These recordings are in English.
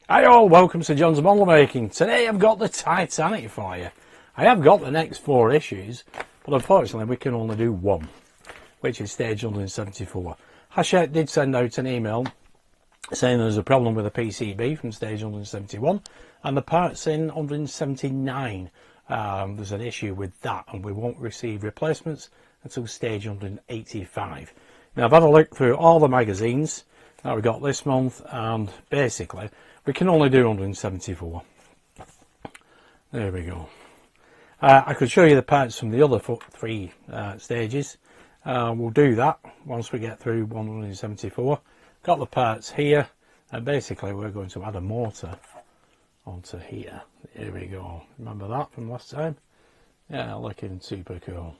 Hi all, welcome to John's Model Making. Today I've got the Titanic for you. I have got the next 4 issues, but unfortunately we can only do one, which is stage 174. Hachette did send out an email saying there's a problem with the PCB from stage 171 and the parts in 179. There's an issue with that and we won't receive replacements until stage 185. Now I've had a look through all the magazines that we got this month and basically we can only do 174. There we go. I could show you the parts from the other 3 stages. We'll do that once we get through 174. Got the parts here, and basically we're going to add a motor onto here. Here we go. Remember that from last time? Yeah, looking super cool.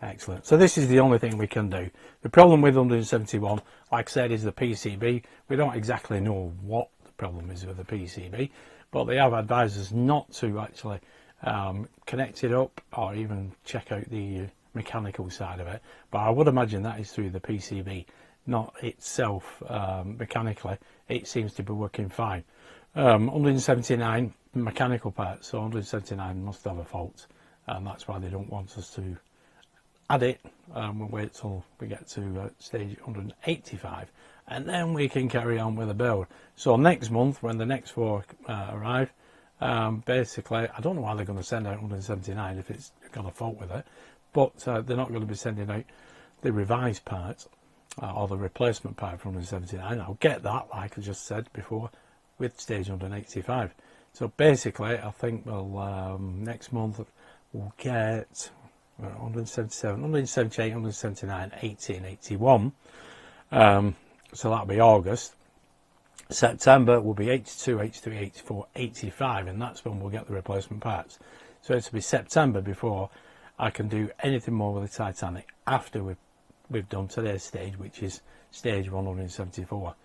Excellent. So this is the only thing we can do. The problem with 171, like I said, is the PCB. We don't exactly know what the problem is with the PCB, but they have advised us not to actually connect it up or even check out the mechanical side of it. But I would imagine that is through the PCB, not itself mechanically. It seems to be working fine. 179 mechanical parts, so 179 must have a fault, and that's why they don't want us to add it. We'll wait till we get to stage 185 and then we can carry on with the build. So next month when the next 4 arrive, basically I don't know why they're going to send out 179 if it's got a fault with it, but they're not going to be sending out the revised part or the replacement part from 179. I'll get that, like I just said before, with stage 185. So basically I think we'll next month we'll get 177, 178, 179, 80 and 81. So that'll be August. September will be 82, 83, 84, 85, and that's when we'll get the replacement parts. So it'll be September before I can do anything more with the Titanic after we've done today's stage, which is stage 174.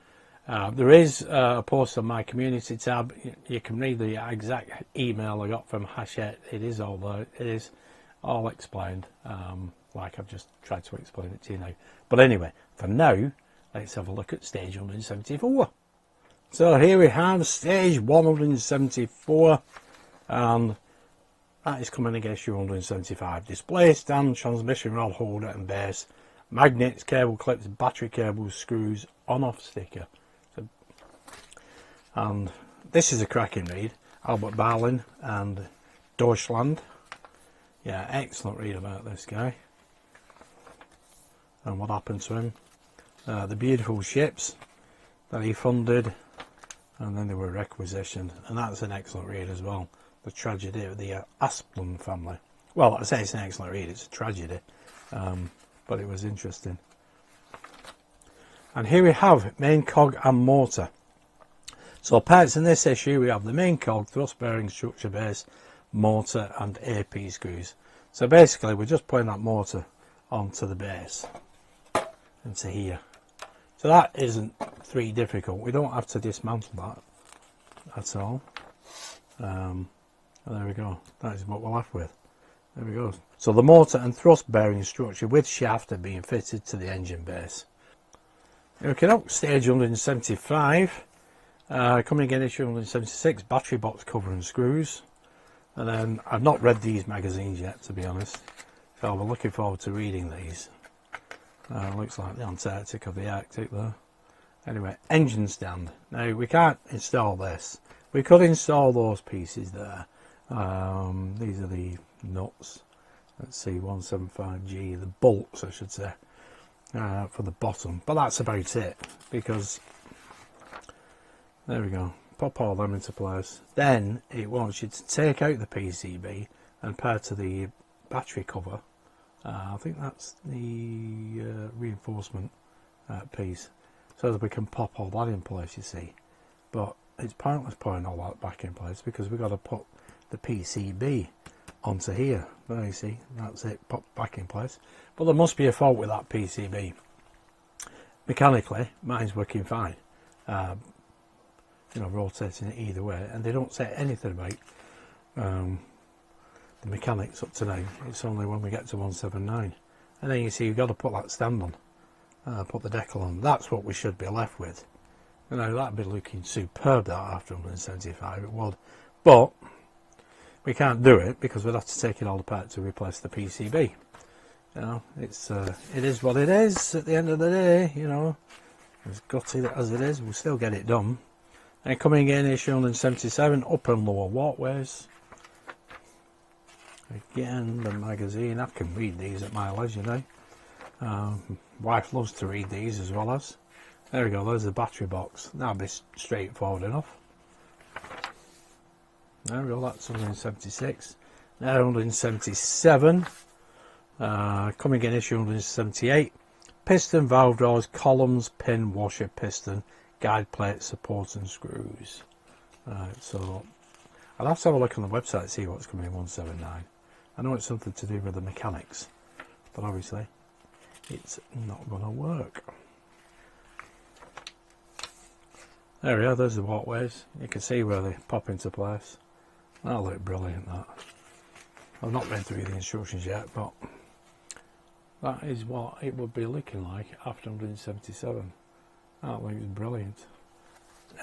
There is a post on my community tab. You can read the exact email I got from Hachette. It is all there. It is all explained, like I've just tried to explain it to you now. But anyway, for now, let's have a look at stage 174. So here we have stage 174, and that is coming against you 175. Display stand, transmission rod holder and base, magnets, cable clips, battery cables, screws, on-off sticker. So, and this is a cracking read. Albert Berlin and Deutschland. Yeah, excellent read about this guy and what happened to him. The beautiful ships that he funded, and then they were requisitioned, and that's an excellent read as well. The tragedy of the Asplund family. Well, I say it's an excellent read, it's a tragedy, but it was interesting. And here we have main cog and motor. So parts in this issue, we have the main cog, thrust bearing, structure base, motor and AP screws. So basically we're just putting that motor onto the base into here. So that isn't difficult. We don't have to dismantle that at all. There we go. That is what we're left with. There we go. So the motor and thrust bearing structure with shaft are being fitted to the engine base. Okay, now stage 175. Coming in issue 176, battery box cover and screws. And then I've not read these magazines yet, to be honest, so we're looking forward to reading these. Looks like the Antarctic or the Arctic there. Anyway, engine stand. Now we can't install this. We could install those pieces there. These are the nuts. Let's see, 175G, the bolts I should say, for the bottom. But that's about it, because there we go. Pop all them into place. Then it wants you to take out the PCB and part of the battery cover. I think that's the reinforcement piece, so that we can pop all that in place, you see. But it's pointless putting all that back in place because we've got to put the PCB onto here. There you see, that's it, pop back in place. But there must be a fault with that PCB. Mechanically, mine's working fine. You know, rotating it either way, and they don't say anything about the mechanics up to now. It's only when we get to 179, and then you see you've got to put that stand on, put the decal on. That's what we should be left with. You know, that'd be looking superb, that, after 175, it would. But we can't do it because we'd have to take it all apart to replace the PCB. You know, it is what it is at the end of the day, you know. As gutty as it is, we'll still get it done. And coming in, issue 177, upper and lower walkways. Again, the magazine, I can read these at my leisure, you know. Wife loves to read these as well as. There we go, there's the battery box. That'll be straightforward enough. There we go, that's 176. Now 177. Coming in, issue 178. Piston, valve drawers, columns, pin, washer, piston, guide plate, support and screws. Right, so I'll have to have a look on the website to see what's coming in 179. I know it's something to do with the mechanics, but obviously it's not going to work. There we are, there's the walkways. You can see where they pop into place. That'll look brilliant, that. I've not been through the instructions yet, but that is what it would be looking like after 177. That looks brilliant.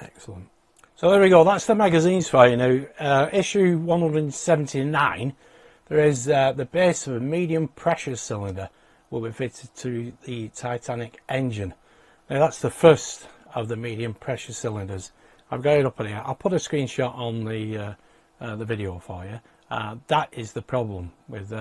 Excellent. So there we go, that's the magazines for you now. Issue 179, there is the base of a medium pressure cylinder will be fitted to the Titanic engine. Now that's the first of the medium pressure cylinders. I've got it up in here. I'll put a screenshot on the video for you. That is the problem with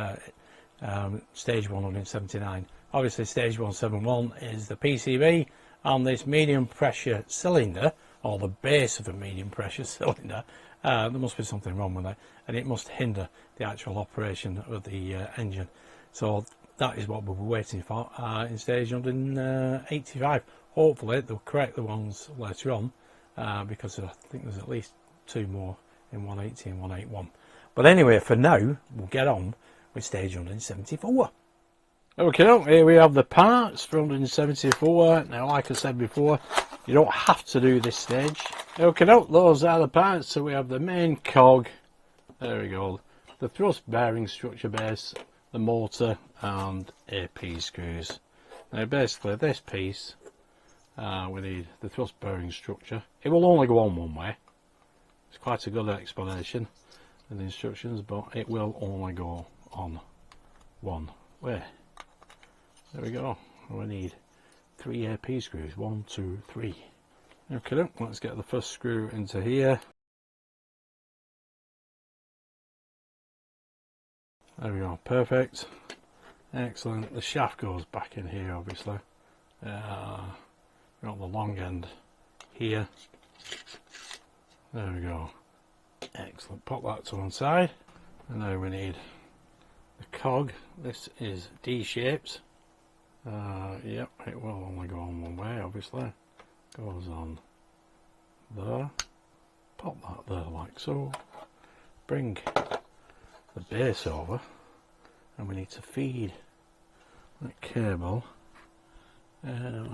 stage 179. Obviously stage 171 is the PCB on this medium pressure cylinder, or the base of a medium pressure cylinder. There must be something wrong with it, and it must hinder the actual operation of the engine. So that is what we're waiting for in stage 185. Hopefully they'll correct the ones later on, because I think there's at least two more in 180 and 181. But anyway, for now, we'll get on with stage 174. Okay, here we have the parts for 174. Now, like I said before, you don't have to do this stage. Okay, those are the parts. So we have the main cog, there we go, the thrust bearing structure base, the motor, and AP screws. Now, basically, this piece, we need the thrust bearing structure. It will only go on one way. It's quite a good explanation in the instructions, but it will only go on one way. There we go. We need 3 AP screws. 1, 2, 3. Okay, let's get the first screw into here. There we go. Perfect. Excellent. The shaft goes back in here, obviously. We've got the long end here. There we go. Excellent. Pop that to one side. And now we need the cog. This is D-shaped. Yep, it will only go on one way, obviously. Goes on there. Pop that there like so. Bring the base over, and we need to feed that cable yeah,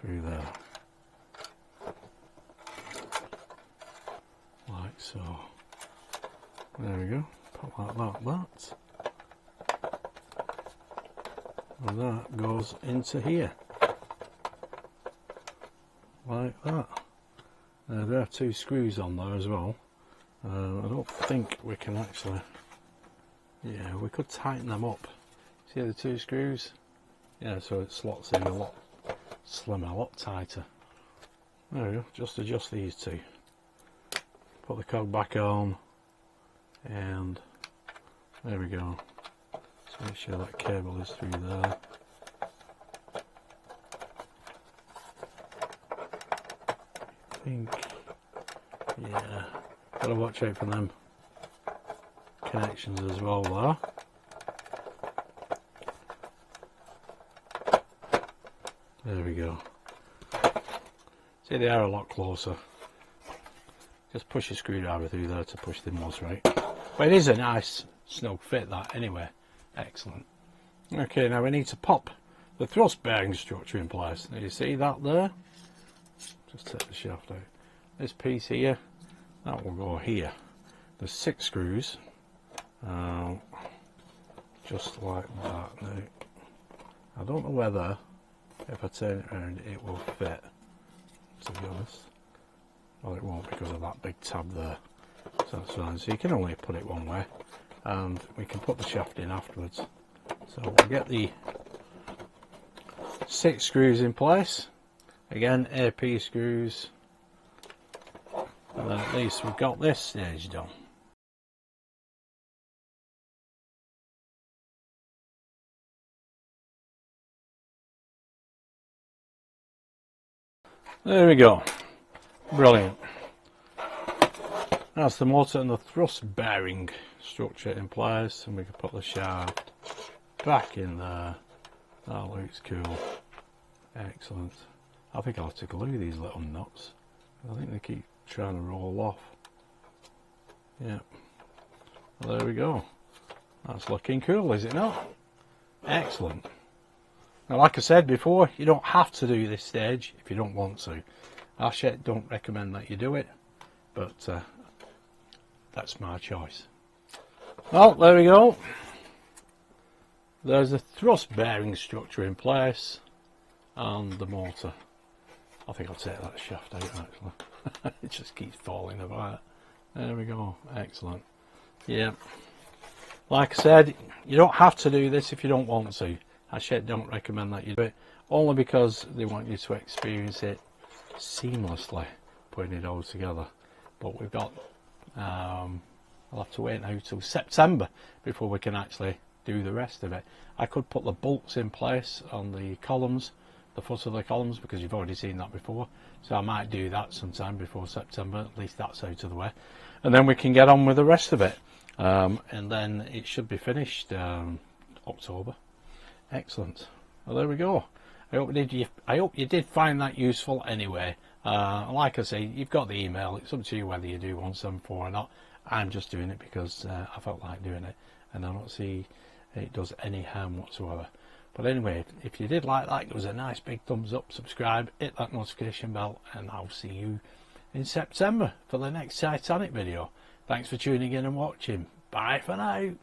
through there, like so. There we go. Pop that like that, and that goes into here like that. There are 2 screws on there as well. I don't think we can actually, yeah, we could tighten them up. See the 2 screws? Yeah, so it slots in a lot slimmer, a lot tighter. There we go, just adjust these 2. Put the cog back on, and there we go. So make sure that cable is through there. I think, yeah, gotta watch out for them connections as well there. There we go. See, they are a lot closer. Just push your screwdriver through there to push them ones right. But it is a nice snug fit, that, anyway. Excellent. Okay, now we need to pop the thrust bearing structure in place. Now you see that there? Just take the shaft out. This piece here, that will go here. There's 6 screws, just like that. Now, I don't know whether if I turn it around it will fit, to be honest. Well, it won't because of that big tab there. So that's fine. So you can only put it one way, and we can put the shaft in afterwards. So we'll get the 6 screws in place. Again, AP screws. And then at least we've got this stage done. There we go. Brilliant. That's the motor and the thrust bearing structure in place, and we can put the shaft back in there. That looks cool. Excellent. I think I'll have to glue these little nuts. I think they keep trying to roll off. Yeah. Well, there we go. That's looking cool, is it not? Excellent. Now, like I said before, you don't have to do this stage if you don't want to. Hachette don't recommend that you do it, but that's my choice. Well, there we go. There's a thrust bearing structure in place and the motor. I think I'll take that shaft out actually. It just keeps falling apart. There we go. Excellent. Yeah. Like I said, you don't have to do this if you don't want to. Hachette don't recommend that you do it, only because they want you to experience it seamlessly, putting it all together. But we've got, I'll have to wait now till September before we can actually do the rest of it. I could put the bolts in place on the columns, the foot of the columns, because you've already seen that before. So I might do that sometime before September, at least that's out of the way. And then we can get on with the rest of it. And then it should be finished October. Excellent. Well, there we go. I hope you did find that useful anyway. Like I say, you've got the email. It's up to you whether you do 174 or not. I'm just doing it because I felt like doing it, and I don't see it does any harm whatsoever. But anyway, if you did like that, give us a nice big thumbs up, subscribe, hit that notification bell, and I'll see you in September for the next Titanic video. Thanks for tuning in and watching. Bye for now.